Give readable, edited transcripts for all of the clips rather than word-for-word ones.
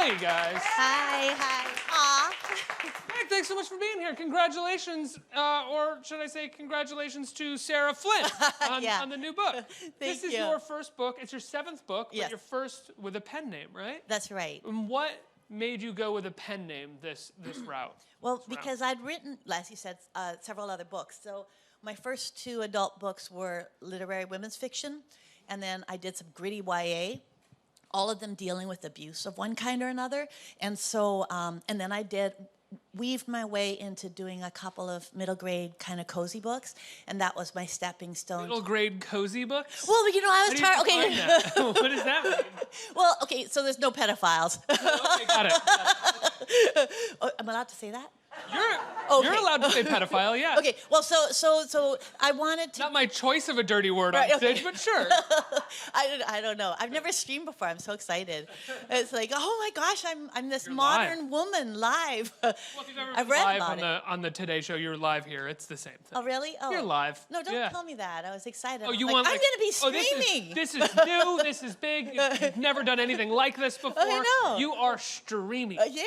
Hi, guys. Hi, hi. Aw. Hey, thanks so much for being here. Congratulations, or should I say congratulations to Sarah Flynn on the new book. This is your first book. It's your 7th book, but your first with a pen name, right? That's right. And what made you go with a pen name this route? Well, because I'd written, as you said, several other books. So my first 2 adult books were literary women's fiction, and then I did some gritty YA, all of them dealing with abuse of one kind or another. And so, and then I weaved my way into doing a couple of middle grade kind of cozy books, and that was my stepping stone. Middle grade cozy books? Well, you know, I was tired. Okay. What does that mean? Well, okay, so there's no pedophiles. Okay, got it. Oh, am I allowed to say that? You're allowed to say pedophile, yeah. Okay, well, so I wanted to... Not my choice of a dirty word on stage, but sure. I don't know. I've never streamed before. I'm so excited. It's like, oh my gosh, I'm this modern woman live. Well, if you've ever been live on the Today Show, you're live here. It's the same thing. Oh, really? Oh. You're live. No, don't tell me that. I was excited. Oh, you like, want I'm going to be streaming. This is new. This is big. You've never done anything like this before. I know. You are streaming. Yay.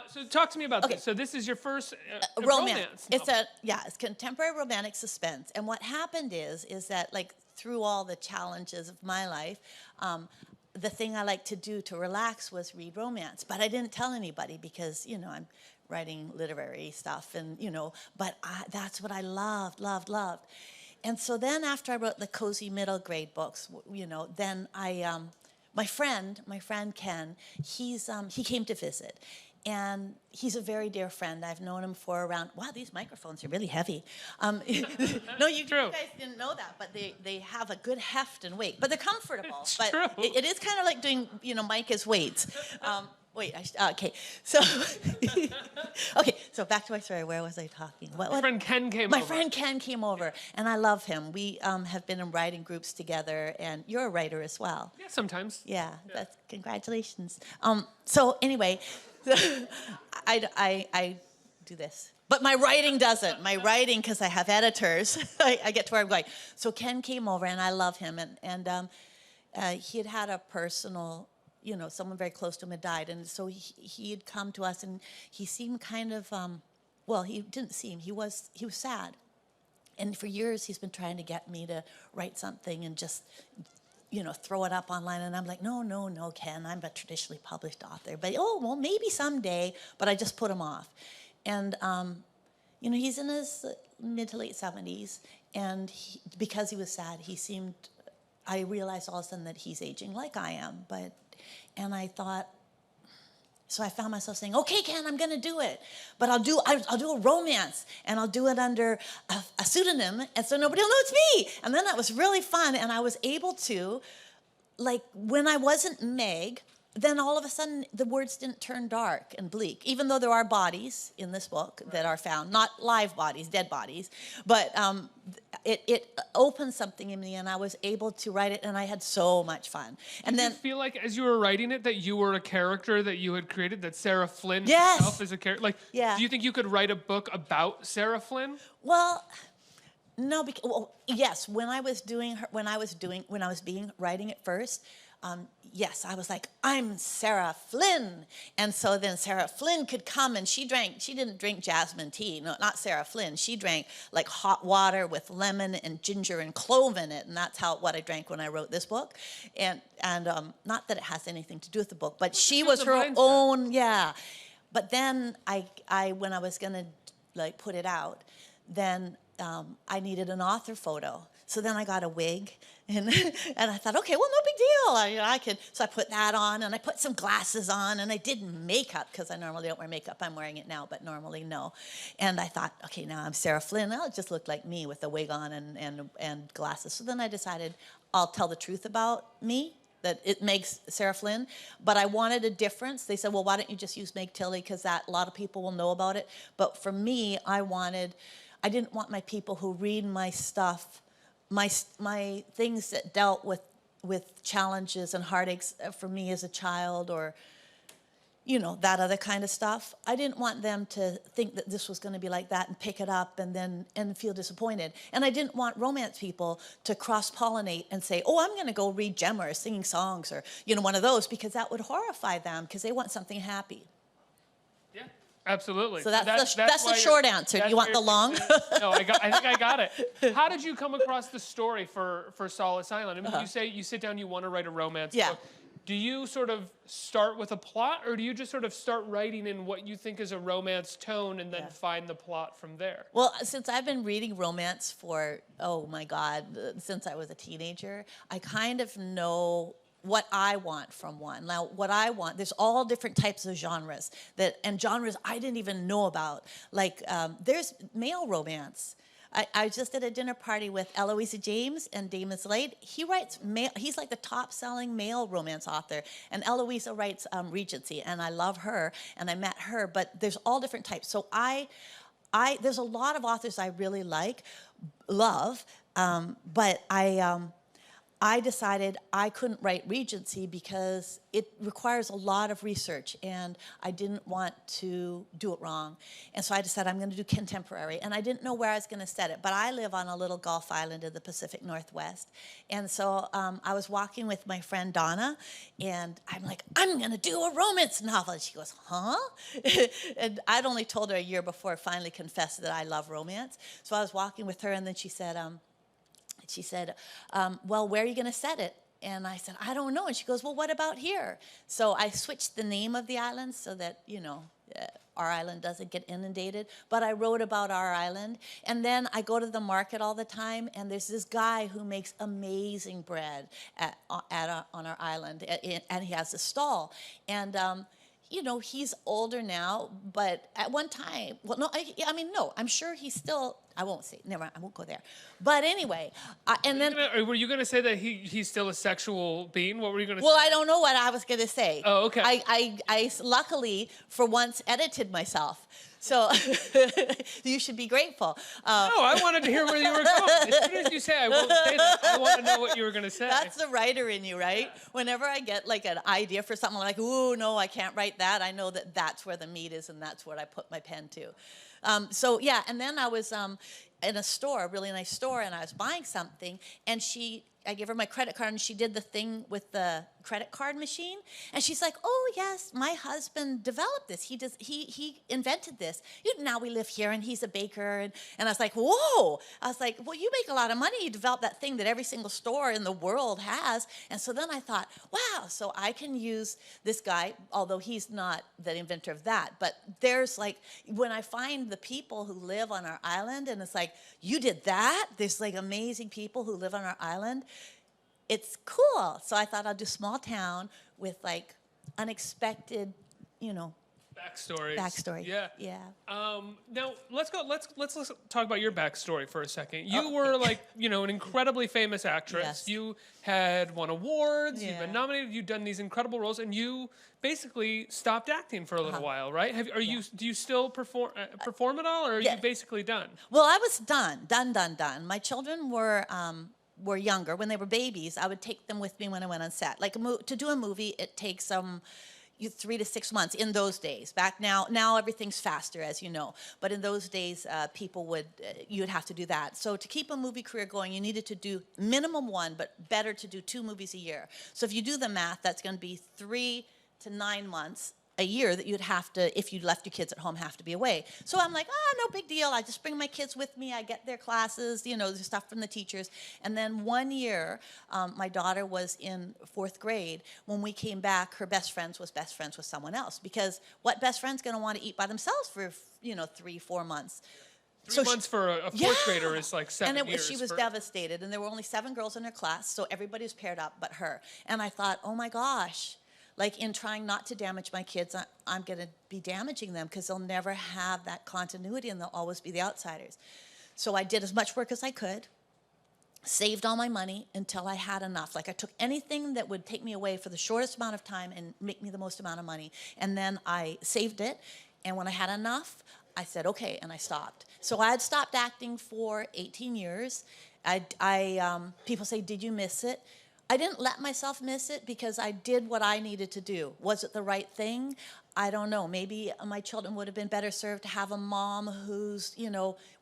So talk to me about this. So this is your first romance. Novel. It's contemporary romantic suspense. And what happened is that like through all the challenges of my life, the thing I like to do to relax was read romance. But I didn't tell anybody because, you know, I'm writing literary stuff and, you know, but that's what I loved. And so then after I wrote the cozy middle grade books, you know, then my friend Ken, he came to visit. And he's a very dear friend. I've known him for around, wow, these microphones are really heavy. No, you guys didn't know that, but they have a good heft and weight. But they're comfortable. It's but true. It is kind of like doing, you know, Mike is weights. Wait, okay. So, okay, so back to my story. Where was I talking? My friend Ken came over. My friend Ken came over, and I love him. We have been in writing groups together, and you're a writer as well. Yeah, sometimes. Yeah. That's congratulations. So anyway, I do this. But my writing doesn't. My writing, because I have editors, I get to where I'm going. So Ken came over, and I love him, and he had a personal, you know, someone very close to him had died, and so he had come to us, and he seemed kind of, well, he didn't seem, he was sad. And for years, he's been trying to get me to write something and just, you know, throw it up online. And I'm like, no, Ken, I'm a traditionally published author. But, oh, well, maybe someday. But I just put him off. And, you know, he's in his mid to late 70s. And because he was sad, I realized all of a sudden that he's aging like I am. And I thought, so I found myself saying, okay, Ken, I'm going to do it. But I'll do a romance, and I'll do it under a pseudonym, and so nobody will know it's me. And then that was really fun, and I was able to, like, when I wasn't Meg, then all of a sudden the words didn't turn dark and bleak, even though there are bodies in this book that are found, not live bodies, dead bodies, but it opened something in me, and I was able to write it, and I had so much fun. And Did you feel like as you were writing it that you were a character that you had created, that Sarah Flynn Yes. herself is a character? Like, Yeah. do you think you could write a book about Sarah Flynn? Well, no, because, well, yes, when I was writing it first, yes, I was like, I'm Sarah Flynn. And so then Sarah Flynn could come, and she didn't drink jasmine tea. No, not Sarah Flynn. She drank like hot water with lemon and ginger and clove in it. And that's what I drank when I wrote this book. And not that it has anything to do with the book, but she was her own, yeah. But then when I was going to like put it out, then I needed an author photo. So then I got a wig, and I thought, okay, well, no big deal. I could. So I put that on, and I put some glasses on, and I did makeup, because I normally don't wear makeup. I'm wearing it now, but normally no. And I thought, okay, now I'm Sarah Flynn. I'll just look like me with a wig on and glasses. So then I decided I'll tell the truth about me, that it makes Sarah Flynn, but I wanted a difference. They said, well, why don't you just use Meg Tilly, because a lot of people will know about it. But for me, I didn't want my people who read my stuff, my things that dealt with challenges and heartaches for me as a child, or that other kind of stuff. I didn't want them to think that this was going to be like that and pick it up and feel disappointed. And I didn't want romance people to cross-pollinate and say, oh, I'm going to go read Gemma or singing songs or, one of those, because that would horrify them because they want something happy. Yeah, absolutely. So that's the short answer. Do you want the long? No, I think I got it. How did you come across the story for Solace Island? I mean, you say you sit down, you want to write a romance book. Do you sort of start with a plot, or do you just sort of start writing in what you think is a romance tone and then find the plot from there? Well, since I've been reading romance for, oh my God, since I was a teenager, I kind of know what I want from one. Now, what I want, there's all different types of genres, and genres I didn't even know about. Like, there's male romance. I was just at a dinner party with Eloisa James and Damon Slade. He writes he's like the top-selling male romance author, and Eloisa writes Regency, and I love her, and I met her, but there's all different types. So there's a lot of authors I really love, but I decided I couldn't write Regency because it requires a lot of research, and I didn't want to do it wrong. And so I decided I'm going to do contemporary, and I didn't know where I was going to set it, but I live on a little Gulf island in the Pacific Northwest. And so I was walking with my friend Donna, and I'm like, I'm going to do a romance novel. And she goes, huh? And I'd only told her a year before, finally confessed that I love romance. So I was walking with her, and then she said, well, where are you going to set it? And I said, I don't know. And she goes, well, what about here? So I switched the name of the island so that, our island doesn't get inundated. But I wrote about our island. And then I go to the market all the time, and there's this guy who makes amazing bread on our island, and he has a stall. And he's older now, but at one time, well, no, no, I'm sure he's still, I won't say, never mind, I won't go there. But anyway, were you going to say that he's still a sexual being? What were you going to say? Well, I don't know what I was going to say. Oh, okay. I luckily, for once, edited myself. So you should be grateful. No, I wanted to hear where you were going. As soon as you say I won't say that, I want to know what you were going to say. That's the writer in you, right? Yeah. Whenever I get like an idea for something, I'm like, ooh, no, I can't write that. I know that that's where the meat is, and that's what I put my pen to. And then I was in a store, a really nice store, and I was buying something, and I gave her my credit card, and she did the thing with the credit card machine, and she's like, oh yes, my husband developed this. He invented this. Now we live here, and he's a baker, and I was like, whoa. I was like, well, you make a lot of money. You developed that thing that every single store in the world has. And so then I thought, wow, so I can use this guy, although he's not the inventor of that, but there's like, when I find the people who live on our island, and it's like, you did that? There's like amazing people who live on our island. It's cool. So I thought I'd do small town with like unexpected, backstories. Yeah. Now let's talk about your backstory for a second. You were like, an incredibly famous actress. Yes. You had won awards. You've been nominated. You've done these incredible roles, and you basically stopped acting for a little while, right? Do you still perform at all, or are you basically done? Well, I was done. My children were younger. When they were babies, I would take them with me when I went on set. Like to do a movie, it takes 3 to 6 months in those days. Back now everything's faster, as you know. But in those days, you'd have to do that. So to keep a movie career going, you needed to do minimum 1, but better to do 2 movies a year. So if you do the math, that's going to be 3 to 9 months a year that you'd have to, if you left your kids at home, have to be away. So I'm like, no big deal. I just bring my kids with me. I get their classes, the stuff from the teachers. And then one year, my daughter was in 4th grade. When we came back, her best friend was best friends with someone else. Because what best friend's going to want to eat by themselves for, 3-4 months? 3 months for a 4th grader is like 7 years. She was devastated. And there were only 7 girls in her class, so everybody was paired up but her. And I thought, oh my gosh. Like in trying not to damage my kids, I'm going to be damaging them because they'll never have that continuity and they'll always be the outsiders. So I did as much work as I could, saved all my money until I had enough. Like I took anything that would take me away for the shortest amount of time and make me the most amount of money. And then I saved it. And when I had enough, I said, okay, and I stopped. So I had stopped acting for 18 years. People say, did you miss it? I didn't let myself miss it because I did what I needed to do. Was it the right thing? I don't know. Maybe my children would have been better served to have a mom who's,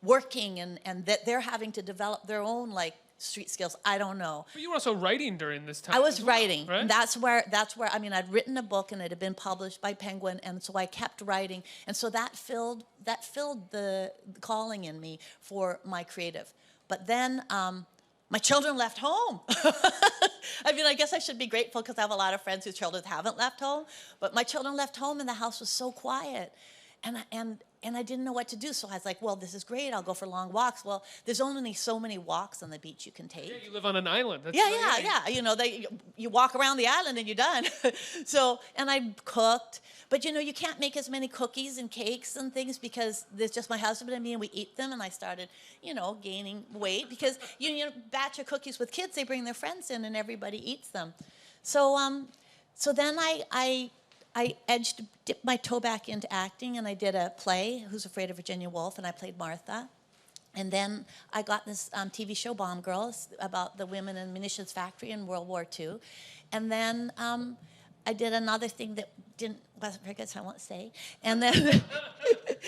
working and that they're having to develop their own, like, street skills. I don't know. But you were also writing during this time. I was writing. Right? And that's where, I mean, I'd written a book and it had been published by Penguin, and so I kept writing. And so that filled the calling in me for my creative. But then my children left home. I mean, I guess I should be grateful because I have a lot of friends whose children haven't left home. But my children left home and the house was so quiet. And I didn't know what to do. So I was like, well, this is great. I'll go for long walks. Well, there's only so many walks on the beach you can take. Yeah, you live on an island. That's Yeah. You walk around the island and you're done. And I cooked. But, you can't make as many cookies and cakes and things because there's just my husband and me, and we eat them. And I started, gaining weight because, batch of cookies with kids, they bring their friends in and everybody eats them. So then I dipped my toe back into acting, and I did a play, Who's Afraid of Virginia Woolf, and I played Martha. And then I got this TV show, Bomb Girls, about the women in munitions factory in World War II. And then I did another thing that wasn't very good, so I won't say. And then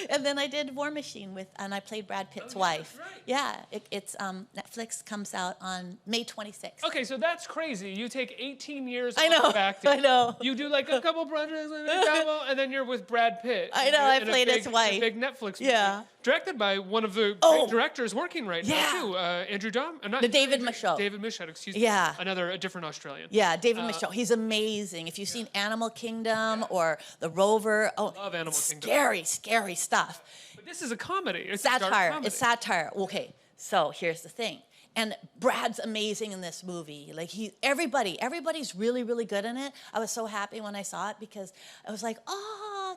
and then I did War Machine and I played Brad Pitt's wife. Right. Yeah, it's Netflix comes out on May 26th. Okay, so that's crazy. You take 18 years I know, of acting. I know. You do like a couple projects and then you're with Brad Pitt. I know, I played his wife. A big Netflix movie. Yeah. Directed by one of the great directors working right now, too. Andrew Dom? David Michaud. David Michaud, excuse me. Yeah. A different Australian. Yeah, David Michaud. He's amazing. If you've seen Animal Kingdom or The Rover, love Animal Kingdom. Scary stuff. But this is a comedy. It's satire. A dark comedy. It's satire. Okay, so here's the thing. And Brad's amazing in this movie. Like everybody's really, really good in it. I was so happy when I saw it because I was like,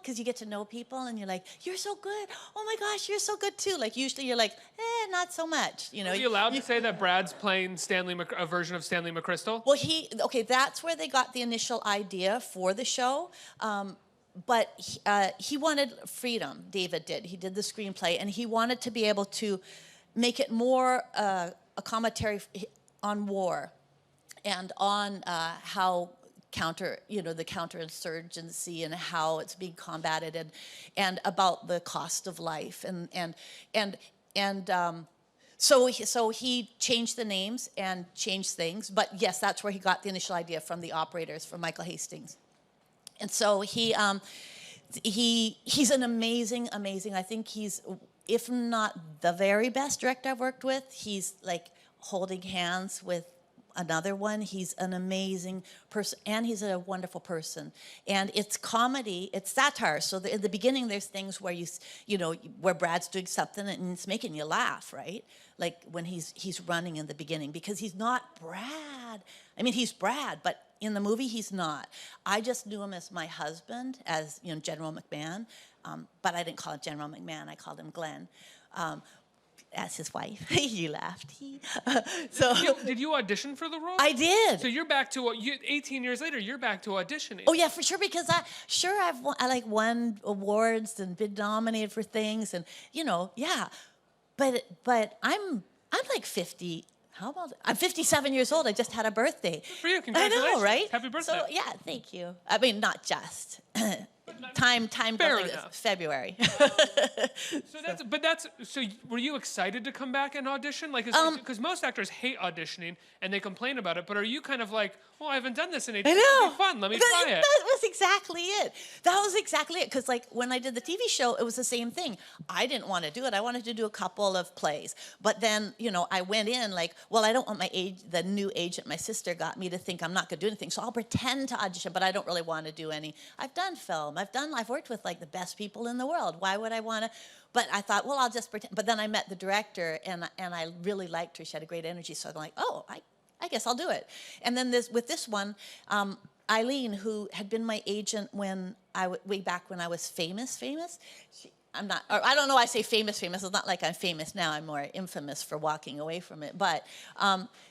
because you get to know people and you're like, you're so good. Oh my gosh, you're so good too. Like usually you're like, not so much. Are you allowed to say that Brad's playing a version of Stanley McChrystal? Well, that's where they got the initial idea for the show. But he wanted freedom, David did. He did the screenplay, and he wanted to be able to make it more a commentary on war and on how the counterinsurgency and how it's being combated and about the cost of life. So he changed the names and changed things. But yes, that's where he got the initial idea from the operators, from Michael Hastings. And so he's an amazing, I think he's, if not the very best director I've worked with, he's like holding hands with another one. He's an amazing person, and he's a wonderful person. And it's comedy, it's satire. So in the beginning, there's things where where Brad's doing something and it's making you laugh, right? Like when he's running in the beginning, because he's not Brad. I mean, he's Brad, but in the movie, he's not. I just knew him as my husband, as General McMahon, but I didn't call him General McMahon. I called him Glenn. As his wife. You laughed. Did you audition for the role? I did. So you're back to 18 years later. You're back to auditioning. Oh yeah, for sure. Because I've won awards and been nominated for things, and yeah. But I'm like 50. How about it? I'm 57 years old. I just had a birthday. Good for you. Congratulations. I know, right? Happy birthday. So yeah, thank you. I mean, not just. Time Fair goes enough. February. So were you excited to come back and audition? Like, because most actors hate auditioning and they complain about it, but are you kind of like, well, I haven't done this in 18 years. It'll be fun. Let me try it. That was exactly it. Because like when I did the TV show, it was the same thing. I didn't want to do it. I wanted to do a couple of plays. But then, I went in like, well, I don't want the new agent my sister got me to think I'm not going to do anything. So I'll pretend to audition, but I don't really want to do any. I've done film. I've worked with like the best people in the world. Why would I want to? But I thought, well, I'll just pretend. But then I met the director, and I really liked her. She had a great energy. So I'm like, oh, I guess I'll do it. And then with this one, Eileen, who had been my agent way back when I was famous. I don't know why I say famous. It's not like I'm famous now. I'm more infamous for walking away from it. But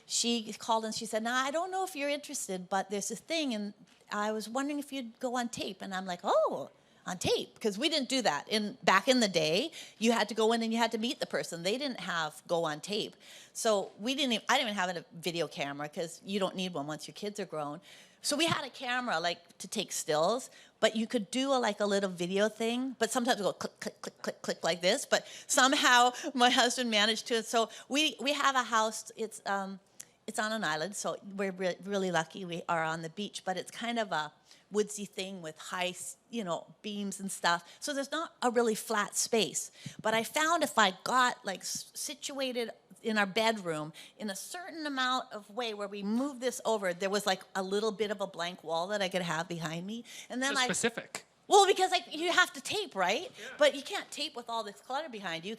she called and she said, I don't know if you're interested, but there's this thing, and I was wondering if you'd go on tape. And I'm like, oh, on tape, because we didn't do that. Back in the day, you had to go in and you had to meet the person. They didn't have go on tape. So I didn't even have a video camera, because you don't need one once your kids are grown. So we had a camera like to take stills, but you could do a little video thing, but sometimes it would go click, click, click, click, click like this, but somehow my husband managed to. So we have a house, it's on an island, so we're really lucky we are on the beach, but it's kind of a woodsy thing with high, beams and stuff. So there's not a really flat space. But I found if I got situated in our bedroom in a certain amount of way where we moved this over, there was a little bit of a blank wall that I could have behind me. And then specific. Well, because you have to tape, right? Yeah. But you can't tape with all this clutter behind you.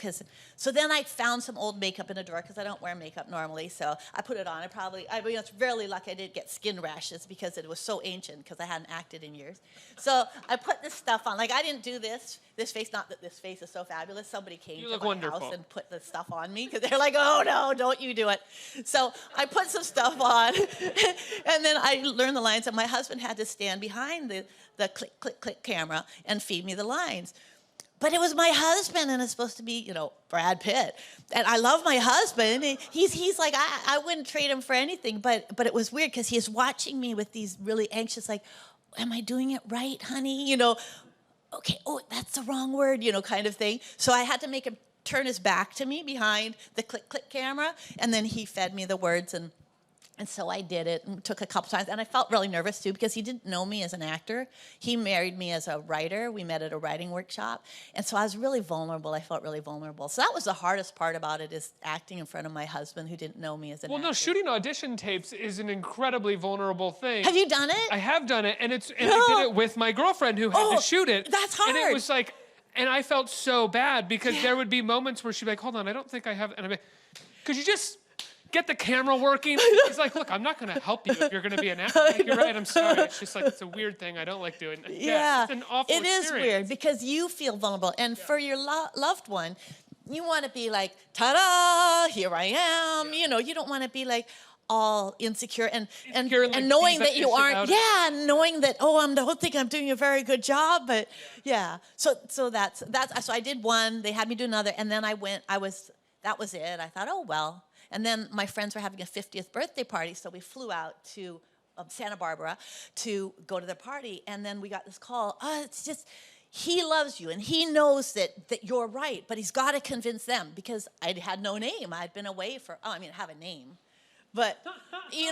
So then I found some old makeup in a drawer, because I don't wear makeup normally. So I put it on. It's really lucky I didn't get skin rashes, because it was so ancient, because I hadn't acted in years. So I put this stuff on. I didn't do this face, not that this face is so fabulous. Somebody came to my house and put the stuff on me, because they're like, oh, no, don't you do it. So I put some stuff on, and then I learned the lines, and my husband had to stand behind the click, click, click camera and feed me the lines. But it was my husband, and it's supposed to be, Brad Pitt. And I love my husband. He's like, I wouldn't trade him for anything. But it was weird, because he's watching me with these really anxious, am I doing it right, honey? Okay, oh, that's the wrong word, kind of thing. So I had to make him turn his back to me behind the click, click camera. And then he fed me the words, and so I did it, and took a couple times. And I felt really nervous, too, because he didn't know me as an actor. He married me as a writer. We met at a writing workshop. And so I was really vulnerable. I felt really vulnerable. So that was the hardest part about it, is acting in front of my husband, who didn't know me as an actor. Well, no, shooting audition tapes is an incredibly vulnerable thing. Have you done it? I have done it, and I did it with my girlfriend who had to shoot it. That's hard. And it was and I felt so bad, because there would be moments where she'd be like, hold on, I don't think I have, and I'd be like, could you just get the camera working? He's like, look, I'm not going to help you if you're going to be an actor. You're right, I'm sorry. It's just it's a weird thing. I don't like doing it. Yeah, it's an awful experience. It is weird, because you feel vulnerable. And for your loved one, you want to be like, ta-da, here I am. Yeah. You don't want to be all insecure and knowing that you aren't. Yeah, knowing that, I don't think I'm doing a very good job. But yeah. So that's so I did one. They had me do another, and then that was it. I thought, oh well. And then my friends were having a 50th birthday party, so we flew out to Santa Barbara to go to their party. And then we got this call, it's just, he loves you, and he knows that you're right, but he's got to convince them, because I had no name. I'd been away I have a name. But, in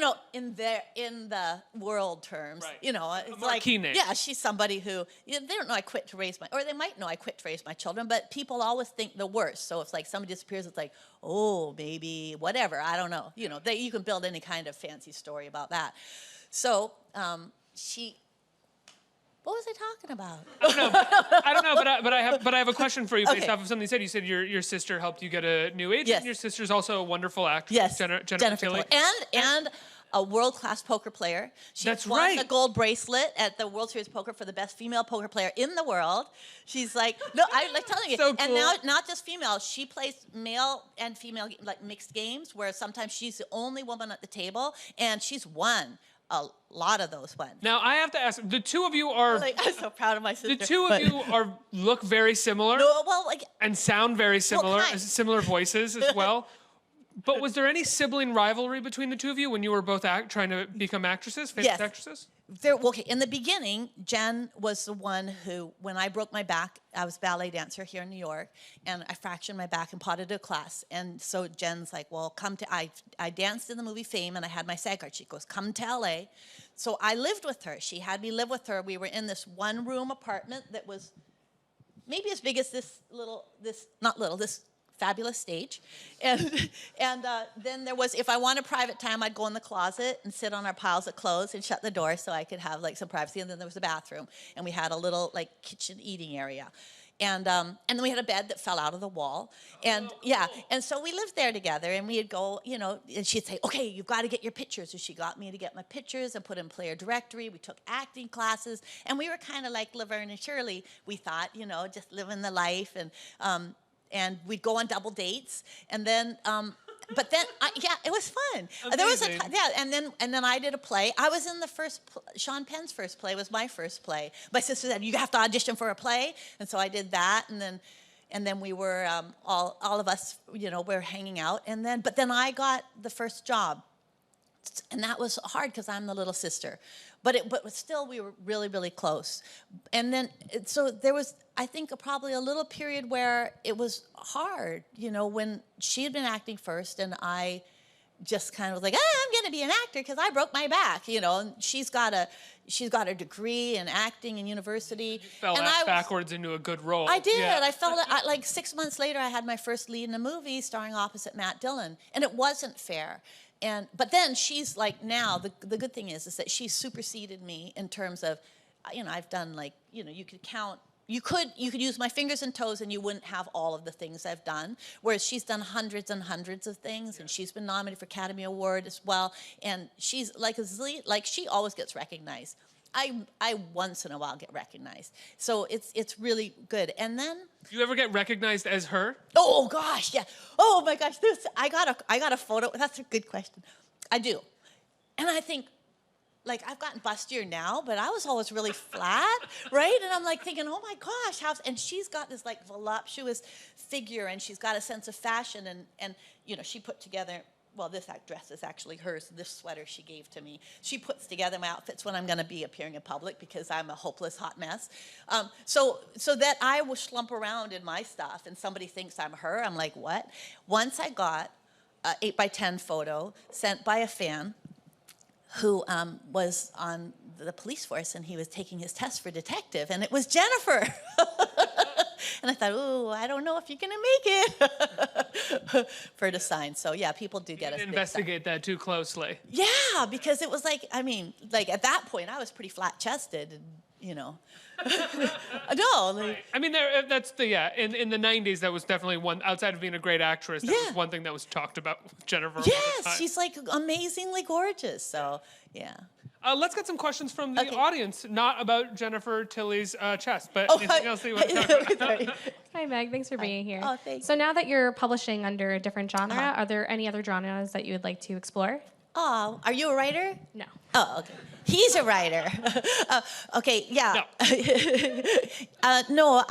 the world terms, right. It's marquee name. Yeah, she's somebody who, they don't know I quit to raise or they might know I quit to raise my children, but people always think the worst. So if somebody disappears, it's oh, maybe, whatever, I don't know. You can build any kind of fancy story about that. So what was I talking about? I don't know, but I have a question for you based off of something you said. You said your sister helped you get a new agent. Yes. Your sister's also a wonderful actress. Yes, Jennifer Tilly. And a world-class poker player. She won the gold bracelet at the World Series of Poker for the best female poker player in the world. She's no, I telling you. So cool. And now, not just female, she plays male and female mixed games, where sometimes she's the only woman at the table, and she's won a lot of those ones. Now I have to ask: the two of you are. I'm so proud of my sister. The two of you look very similar. No, well, and sound very similar. Well, similar voices as well. But was there any sibling rivalry between the two of you when you were both trying to become actresses, famous actresses? In the beginning, Jen was the one who, when I broke my back, I was a ballet dancer here in New York, and I fractured my back and potted a class. And so Jen's like, well, come to, I danced in the movie Fame, and I had my SAG card. She goes, come to LA. So I lived with her. She had me live with her. We were in this one-room apartment that was maybe as big as this fabulous stage. And then there was, if I wanted private time, I'd go in the closet and sit on our piles of clothes and shut the door so I could have some privacy. And then there was a bathroom, and we had a little kitchen eating area. And then we had a bed that fell out of the wall. And and so we lived there together, and we'd go, and she'd say, okay, you've got to get your pictures. So she got me to get my pictures and put in player directory. We took acting classes, and we were kind of like Laverne and Shirley. We thought, just living the life, and we'd go on double dates. And then But then, it was fun. There was and then I did a play. I was in the first, Sean Penn's first play was my first play. My sister said, you have to audition for a play. And so I did that. And then we were, all of us, we're hanging out. But then I got the first job. And that was hard because I'm the little sister. But still, we were really, really close. And then, so there was, I think, probably a little period where it was hard, when she had been acting first, and I just kind of was like, I'm going to be an actor because I broke my back, And she's got a degree in acting in university. You fell backwards into a good role. I did. Yeah. I felt like 6 months later, I had my first lead in a movie starring opposite Matt Dillon, and it wasn't fair. But then she's like, now the good thing is that she superseded me in terms of, I've done you could count. You could use my fingers and toes and you wouldn't have all of the things I've done. Whereas she's done hundreds and hundreds of things, and she's been nominated for Academy Award as well. And she's she always gets recognized. I once in a while get recognized. So it's really good. And then, do you ever get recognized as her? Oh gosh, yeah. Oh my gosh, I got a photo. That's a good question. I do. And I think, I've gotten bustier now, but I was always really flat, right? And I'm thinking, oh my gosh, and she's got this voluptuous figure, and she's got a sense of fashion, and she put together, well, this dress is actually hers, this sweater she gave to me. She puts together my outfits when I'm going to be appearing in public because I'm a hopeless hot mess. So that I will slump around in my stuff and somebody thinks I'm her, I'm like, what? Once I got an 8x10 photo sent by a fan who was on the police force, and he was taking his test for detective, and it was Jennifer. And I thought, ooh, I don't know if you're going to make it for her to sign. So, yeah, people do get us. Investigate that too closely. Yeah, because it was at that point, I was pretty flat-chested, No. Right. I mean, that's in the 90s, that was definitely one, outside of being a great actress, that was one thing that was talked about with Jennifer. Yes, she's amazingly gorgeous. So, yeah. Let's get some questions from the audience, not about Jennifer Tilly's chest, but anything else that you want to talk about. Hi, Meg. Thanks for being here. Oh, thanks. So now that you're publishing under a different genre, are there any other genres that you would like to explore? Oh, are you a writer? No. Oh, okay. He's a writer. Okay, yeah. No. No,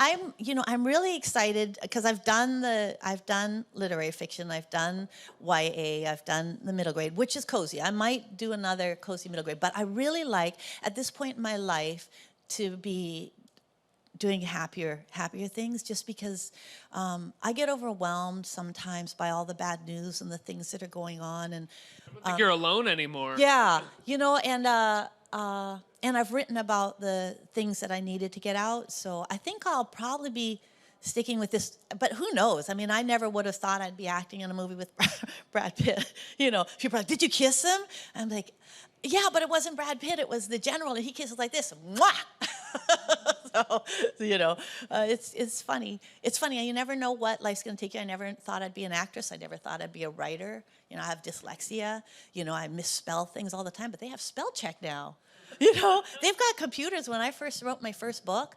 I'm really excited because I've done literary fiction, I've done YA, I've done the middle grade, which is cozy. I might do another cozy middle grade, but I really like at this point in my life to be doing happier things, just because I get overwhelmed sometimes by all the bad news and the things that are going on. And I don't think you're alone anymore. Yeah, and I've written about the things that I needed to get out. So I think I'll probably be sticking with this, but who knows? I mean, I never would have thought I'd be acting in a movie with Brad Pitt. People are like, did you kiss him? I'm like, yeah, but it wasn't Brad Pitt, it was the general, and he kisses like this, mwah! So, it's funny. It's funny, you never know what life's gonna take you. I never thought I'd be an actress. I never thought I'd be a writer. I have dyslexia. I misspell things all the time, but they have spell check now. They've got computers. When I first wrote my first book,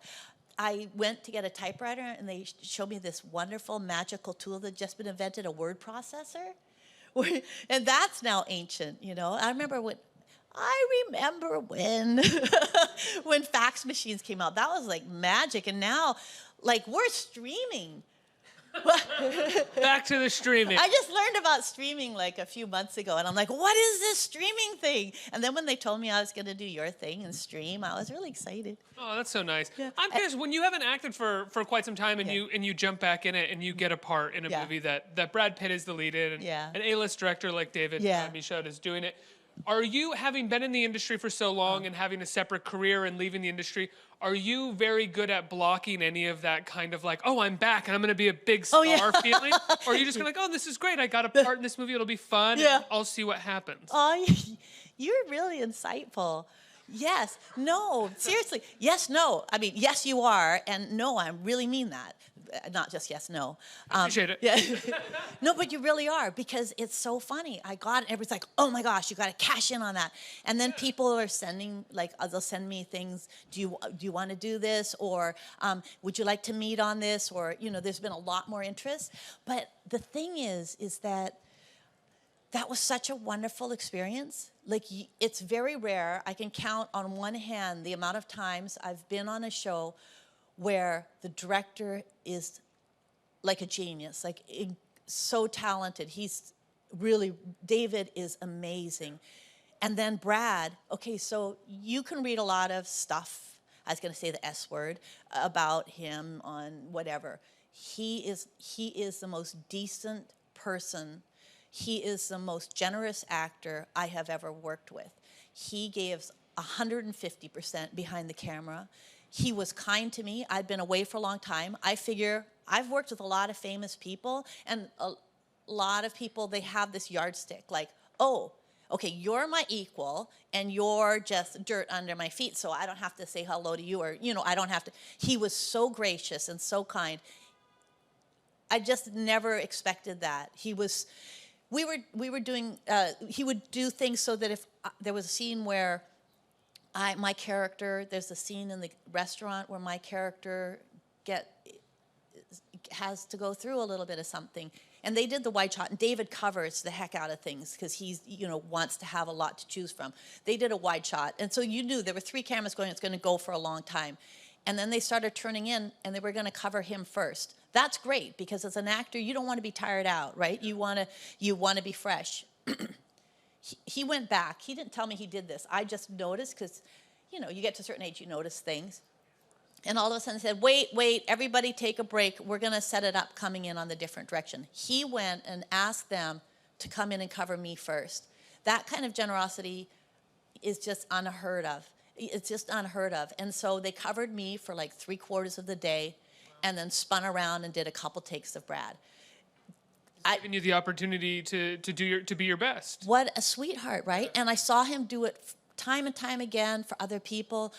I went to get a typewriter, and they showed me this wonderful magical tool that had just been invented, a word processor. And that's now ancient, I remember when when fax machines came out, that was like magic. And now, we're streaming. Back to the streaming. I just learned about streaming a few months ago, and I'm like, what is this streaming thing? And then when they told me I was going to do your thing and stream, I was really excited. Oh, that's so nice. Yeah. I'm curious, when you haven't acted for quite some time, and you jump back in it, and you get a part in a movie that Brad Pitt is the lead in, and an A-list director like David Michôd is doing it. Are you, having been in the industry for so long and having a separate career and leaving the industry, are you very good at blocking any of that kind of oh, I'm back and I'm going to be a big star feeling? Or are you just going to oh, this is great. I got a part in this movie. It'll be fun. Yeah. And I'll see what happens. Oh, you're really insightful. Yes. No. Seriously. Yes, no. I mean, yes, you are. And no, I really mean that. Not just yes, no. I appreciate it. Yeah. No, but you really are, because it's so funny. I got it. Everybody's like, oh my gosh, you got to cash in on that. And then people are sending, they'll send me things. Do you want to do this? Or would you like to meet on this? Or, there's been a lot more interest. But the thing is that that was such a wonderful experience. Like, it's very rare. I can count on one hand the amount of times I've been on a show where the director is like a genius, like so talented. He's really, David is amazing. And then Brad, okay, so you can read a lot of stuff, I was gonna say the S word, about him on whatever. He is the most decent person. He is the most generous actor I have ever worked with. He gave 150% behind the camera. He was kind to me. I'd been away for a long time. I figure I've worked with a lot of famous people, and a lot of people, they have this yardstick, like, oh, okay, you're my equal, and you're just dirt under my feet, so I don't have to say hello to you, or, I don't have to. He was so gracious and so kind. I just never expected that. We were doing, he would do things so that if there was a scene where my character, there's a scene in the restaurant where my character has to go through a little bit of something. And they did the wide shot, and David covers the heck out of things because he's, wants to have a lot to choose from. They did a wide shot, and so you knew there were 3 cameras going, it's going to go for a long time. And then they started turning in, and they were going to cover him first. That's great, because as an actor, you don't want to be tired out, right? You want to be fresh. He went back. He didn't tell me he did this. I just noticed, because, you get to a certain age, you notice things. And all of a sudden said, wait, everybody take a break. We're going to set it up coming in on the different direction. He went and asked them to come in and cover me first. That kind of generosity is just unheard of. It's just unheard of. And so they covered me for like 3/4 of the day, and then spun around and did a couple takes of Brad. Giving you the opportunity to be your best. What a sweetheart, right? And I saw him do it time and time again for other people.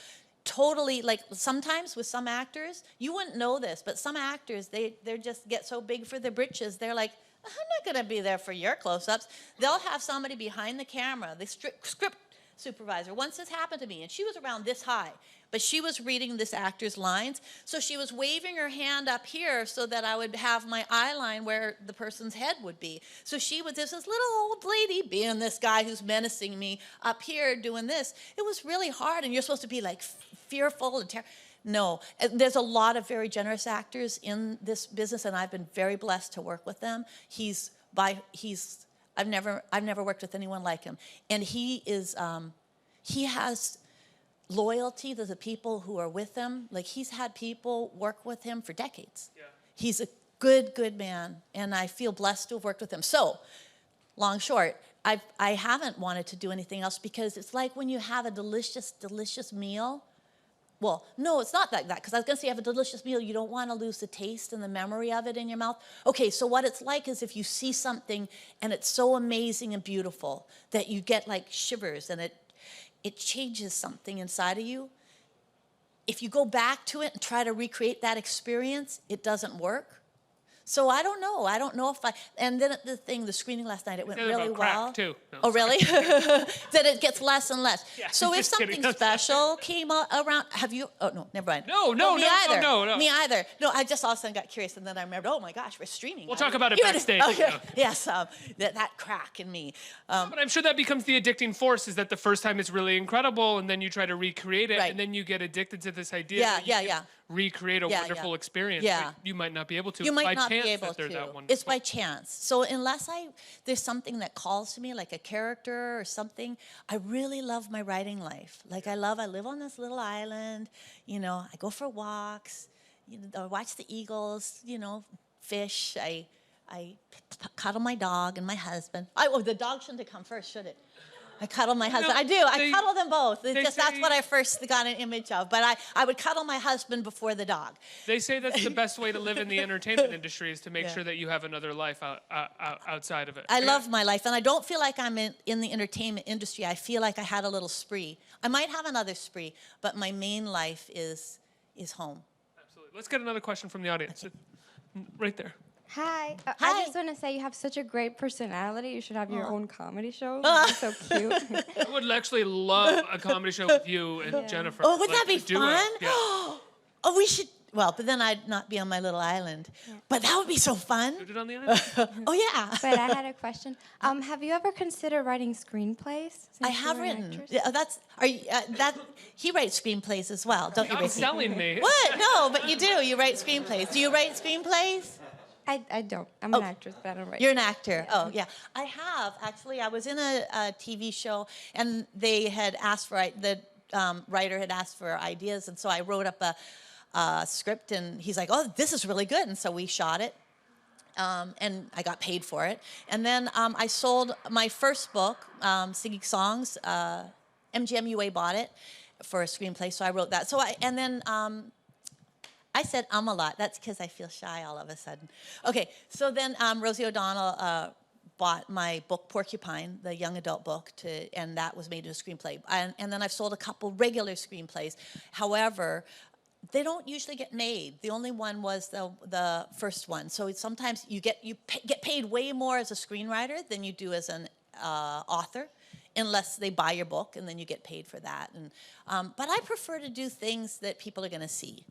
Totally, like sometimes with some actors, you wouldn't know this, but some actors, they just get so big for their britches. They're like, I'm not going to be there for your close-ups. They'll have somebody behind the camera, the script supervisor. Once this happened to me, and she was around this high, but she was reading this actor's lines, so she was waving her hand up here so that I would have my eye line where the person's head would be. So there's this little old lady being this guy who's menacing me up here doing this. It was really hard, and you're supposed to be like fearful and no, there's a lot of very generous actors in this business, and I've been very blessed to work with them. I've never worked with anyone like him, and he has loyalty to the people who are with him. Like, he's had people work with him for decades. Yeah. He's a good man, and I feel blessed to have worked with him. So, long short, I haven't wanted to do anything else, because it's like when you have a delicious meal. Well, no, it's not like that, because I was going to say, you have a delicious meal, you don't want to lose the taste and the memory of it in your mouth. Okay, so what it's like is if you see something and it's so amazing and beautiful that you get like shivers, and it changes something inside of you. If you go back to it and try to recreate that experience, it doesn't work. So I don't know. I don't know if and then the screening last night, it went really well. Crack too. No, oh, really? That it gets less and less. Yeah, so if something kidding. special came around, have you, oh, no, never mind. No. Me either. No, I just all of a sudden got curious, and then I remembered, oh my gosh, we're streaming. We'll talk about it backstage. Okay. No. Yes, that crack in me. But I'm sure that becomes the addicting force, is that the first time it's really incredible, and then you try to recreate it, right. And then you get addicted to this idea. Yeah. Recreate a wonderful experience. Yeah. But you might not be able to. You might by not chance be able that they're to. That wonderful. It's by chance. So unless there's something that calls to me, like a character or something, I really love my writing life. Like I live on this little island, I go for walks, I watch the eagles, fish, I cuddle my dog and my husband. The dog shouldn't have come first, should it? I cuddle my husband. I do. I cuddle them both. That's what I first got an image of. But I would cuddle my husband before the dog. They say that's the best way to live in the entertainment industry, is to make sure that you have another life outside of it. I love my life, and I don't feel like I'm in the entertainment industry. I feel like I had a little spree. I might have another spree, but my main life is home. Absolutely. Let's get another question from the audience. Okay. Right there. Hi. Hi. I just want to say you have such a great personality. You should have your own comedy show. It's so cute. I would actually love a comedy show with you and Jennifer. Oh, wouldn't that be fun? Yeah. Oh, Well, but then I'd not be on my little island. Yeah. But that would be so fun. Shoot it on the island? Oh, yeah. But I had a question. Have you ever considered writing screenplays? I have written. He writes screenplays as well, don't you, You're selling me. What? No, but you do. You write screenplays. Do you write screenplays? I don't. I'm an actress, but I don't write. You're an actor. Oh, yeah. I have, actually. I was in a TV show, and they had asked for, the writer had asked for ideas, and so I wrote up a script, and he's like, oh, this is really good. And so we shot it, and I got paid for it. And then I sold my first book, Singing Songs. MGMUA bought it for a screenplay, so I wrote that. I said a lot. That's because I feel shy all of a sudden. Okay, so then Rosie O'Donnell bought my book, Porcupine, the young adult book, and that was made into a screenplay. And then I've sold a couple regular screenplays. However, they don't usually get made. The only one was the first one. So sometimes you get paid way more as a screenwriter than you do as an author, unless they buy your book, and then you get paid for that. And but I prefer to do things that people are going to see.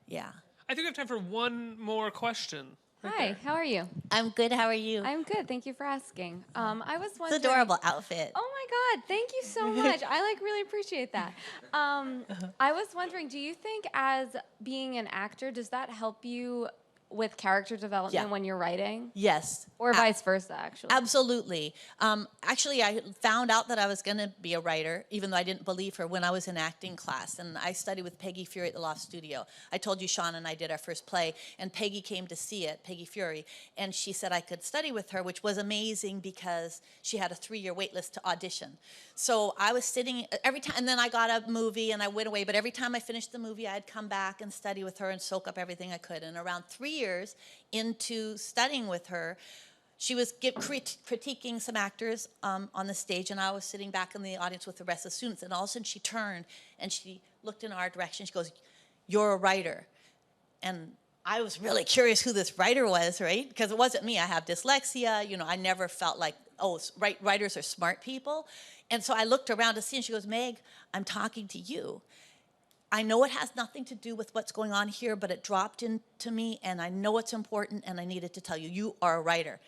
Yeah. I think we have time for one more question. Hi, how are you? I'm good. How are you? I'm good. Thank you for asking. I was wondering. It's an adorable outfit. Oh my God! Thank you so much. I really appreciate that. I was wondering, do you think as being an actor, does that help you with character development when you're writing? Yes. Or vice versa, actually. Absolutely. Actually, I found out that I was going to be a writer, even though I didn't believe her, when I was in acting class. And I studied with Peggy Fury at the Loft Studio. I told you Sean and I did our first play, and Peggy came to see it, Peggy Fury, and she said I could study with her, which was amazing because she had a 3-year wait list to audition. So I was sitting every time, and then I got a movie and I went away, but every time I finished the movie, I'd come back and study with her and soak up everything I could. And around 3 years into studying with her, she was critiquing some actors on the stage, and I was sitting back in the audience with the rest of the students, and all of a sudden she turned and she looked in our direction. She goes, "You're a writer." And I was really curious who this writer was, right? Because it wasn't me. I have dyslexia. You know, I never felt like, oh, writers are smart people. And so I looked around to see, and she goes, "Meg, I'm talking to you. I know it has nothing to do with what's going on here, but it dropped into me, and I know it's important, and I needed to tell you, you are a writer."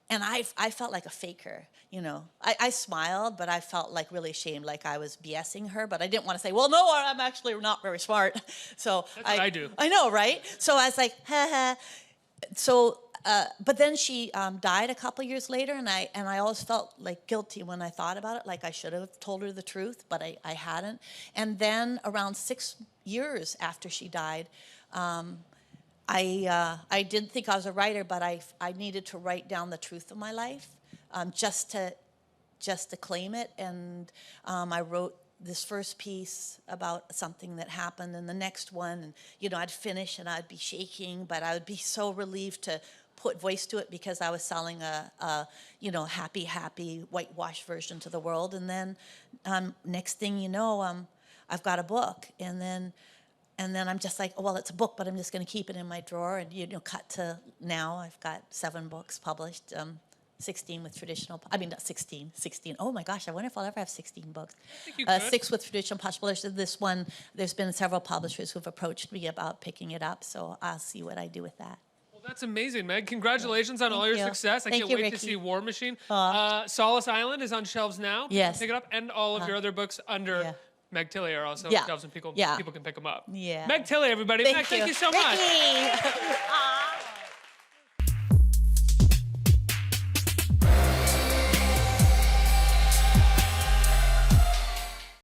And I felt like a faker, you know. I smiled, but I felt like really ashamed, like I was BSing her, but I didn't want to say, well, no, I'm actually not very smart. So That's what I do. I know, right? So I was like, ha ha. So, but then she died a couple years later, and I always felt like guilty when I thought about it, like I should have told her the truth, but I hadn't. And then around 6 years after she died, I didn't think I was a writer, but I needed to write down the truth of my life, just to claim it. And I wrote this first piece about something that happened, and the next one, and you know, I'd finish and I'd be shaking, but I would be so relieved to put voice to it because I was selling a you know, happy whitewash version to the world. And then next thing you know, I've got a book, and then I'm just like, oh, well, it's a book, but I'm just going to keep it in my drawer. And, you know, cut to now, I've got 7 books published, 16 with traditional, not 16. Oh, my gosh, I wonder if I'll ever have 16 books. 6 with traditional publishers. This one, there's been several publishers who've approached me about picking it up, so I'll see what I do with that. Well, that's amazing, Meg. Congratulations on all your success. I can't wait to see War Machine. Solace Island is on shelves now. Yes. Pick it up, and all of your other books under... Meg Tilley are also shelves, and people can pick them up. Yeah. Meg Tilley, everybody. Meg, thank you so much.